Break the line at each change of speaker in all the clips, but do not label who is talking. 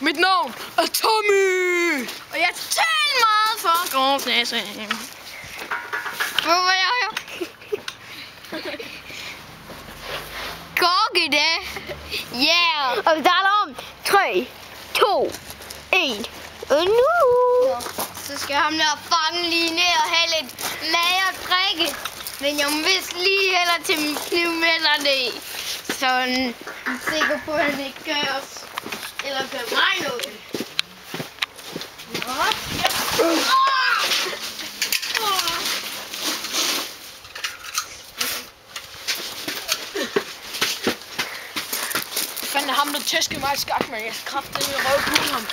Mit navn er Tommy!
Og jeg taler meget for gårdsnæse. Hvor var jeg her? Gorke det. Yeah! Og vi taler om 3, 2, 1. Og nu! Så skal ham der fange lige ned og have lidt mad og drikke. Men jeg må vist lige hellere til min kniv med det. Sådan sikker på, at han ikke gør os. Eller gør mig noget. Nå.
Fanden er ham, der tæskede mig i skak, men jeg skal kraftedeme røvkule ham.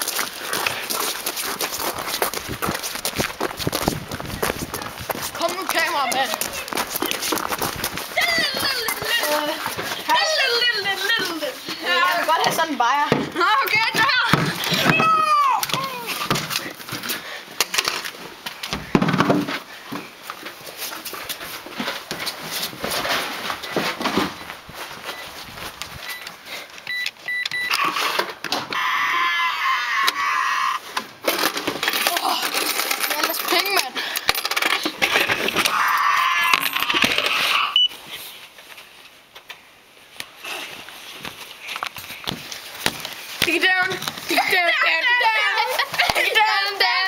Kom nu, kameramand. Jeg vil godt have sådan en bajer.
Okay, der.
Dig down, dig down, down, down, down, down.